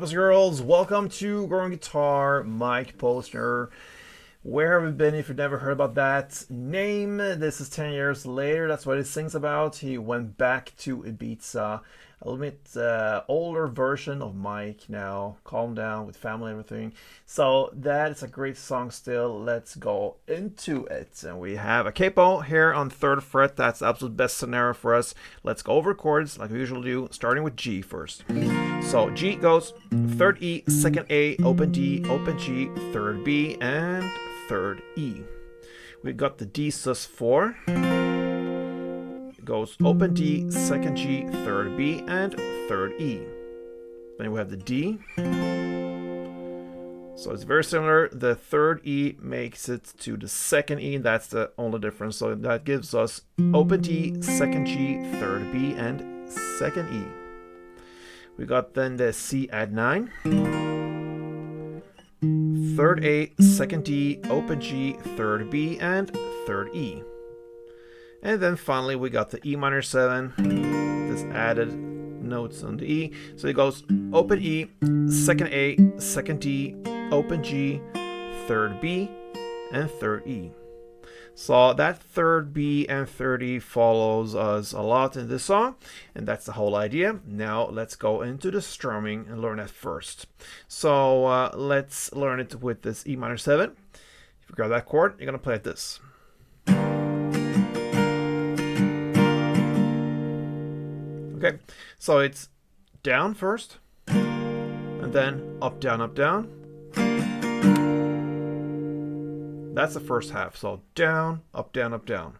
boys and girls? Welcome to Growing Guitar. Mike Posner. Where have you been if you've never heard about that name? This is 10 years later. That's what it sings about. He went back to Ibiza. A little bit older version of Mike now. Calm down with family and everything. So that is a great song still. Let's go into it. And we have a capo here on 3rd fret. That's the absolute best scenario for us. Let's go over chords like we usually do, starting with G first. So G goes 3rd E, 2nd A, open D, open G, 3rd B, and 3rd E. We got the D sus4. It goes open D, 2nd G, 3rd B, and 3rd E. Then we have the D. So it's very similar. The 3rd E makes it to the 2nd E. That's the only difference. So that gives us open D, 2nd G, 3rd B, and 2nd E. We got then the C add 9. 3rd A, 2nd D, open G, 3rd B, and 3rd E. And then finally we got the E minor 7, this added notes on the E. So it goes open E, 2nd A, 2nd D, open G, 3rd B, and 3rd E. So that 3rd B and 3rd E follows us a lot in this song, and that's the whole idea. Now let's go into the strumming and learn that first. So let's learn it with this E minor 7. If you grab that chord, you're going to play it this. Okay, so it's down first, and then up, down, up, down. That's the first half. So down, up, down, up, down.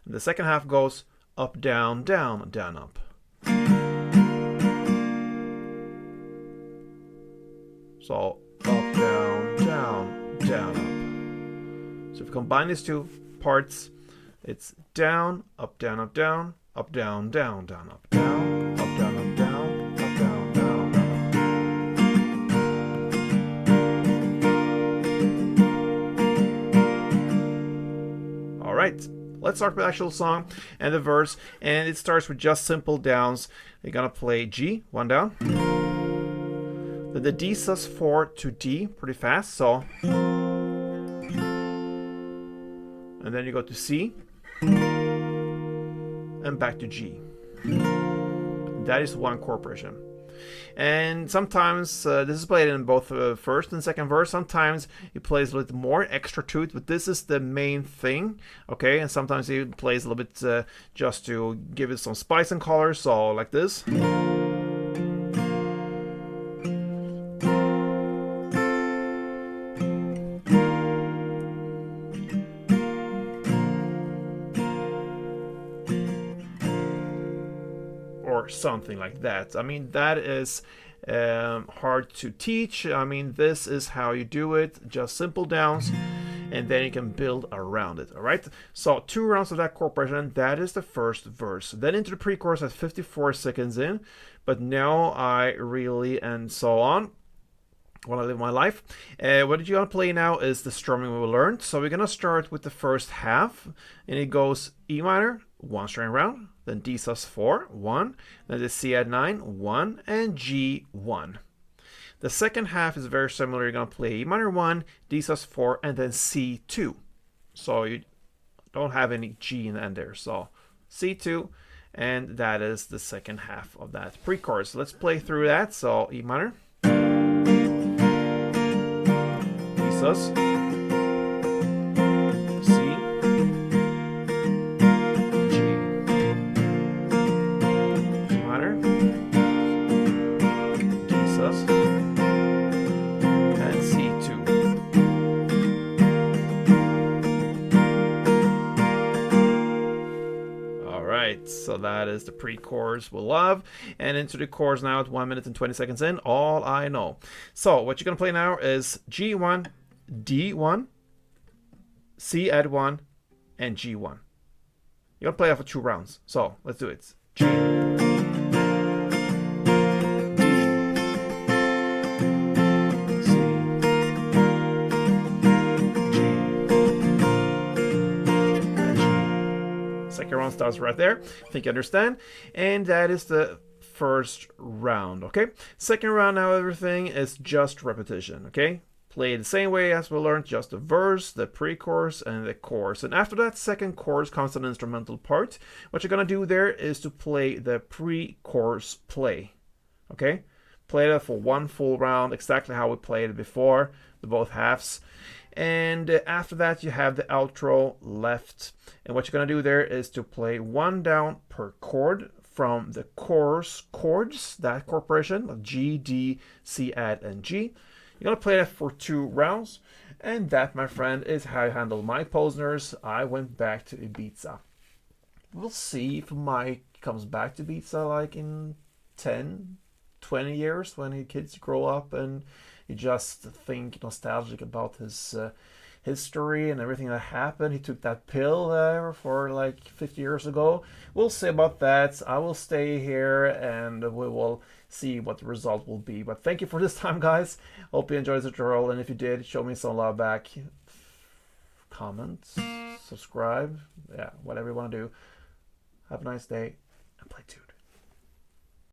And the second half goes up, down, down, down, up. So up, down, down, down, up. So if you combine these two parts, it's down, up, down, up, down, up, down, down, down, up, down, up, down, up, down, up, down, down, down, up. All right, let's start with the actual song and the verse, and it starts with just simple downs. You're gonna play G, 1 down, then the D sus4 to D, pretty fast, so, and then you go to C, and back to G. That is one chord progression. And sometimes this is played in both first and second verse. Sometimes he plays a little more extra to it, but this is the main thing, okay? And sometimes he plays a little bit just to give it some spice and color, so like this. Or something like that. I mean, that is hard to teach. I mean, this is how you do it, just simple downs, and then you can build around it. All right, so 2 rounds of that chord progression. That is the first verse. Then into the pre-chorus at 54 seconds in, but now I really and so on when I live my life. What you're gonna play now is the strumming we learned. So we're gonna start with the first half, and it goes E minor, 1 string round, then D sus4, 1, then the C add 9, 1, and G, 1. The second half is very similar. You're going to play E minor 1, D sus4, and then C2. So you don't have any G in the end there. So C2, and that is the second half of that pre-chorus. Let's play through that. So E minor, D sus, and C2. Alright, so that is the pre-chorus we love. And into the chorus now at 1 minute and 20 seconds in, all I know. So what you're going to play now is G1, D1, C add 1, and G1. You're going to play that for 2 rounds. So let's do it. G. Second round starts right there. I think you understand. And that is the first round, okay? Second round, now everything is just repetition, okay? Play the same way as we learned, just the verse, the pre-chorus, and the chorus. And after that second chorus comes an instrumental part. What you're gonna do there is to play the pre-chorus play, okay? Play that for one full round, exactly how we played it before, the both halves. And after that, you have the outro left. And what you're going to do there is to play one down per chord from the chorus chords, that corporation, G, D, C, add, and G. You're going to play that for 2 rounds. And that, my friend, is how I handle Mike Posner's I Went Back to Ibiza. We'll see if Mike comes back to Ibiza like in 10, 20 years when his kids grow up and you just think nostalgic about his history and everything that happened. He took that pill there for like 50 years ago. We'll see about that. I will stay here and we will see what the result will be. But thank you for this time, guys. Hope you enjoyed the tutorial, and if you did, show me some love back. Comment, subscribe, yeah, whatever you want to do. Have a nice day and play tune.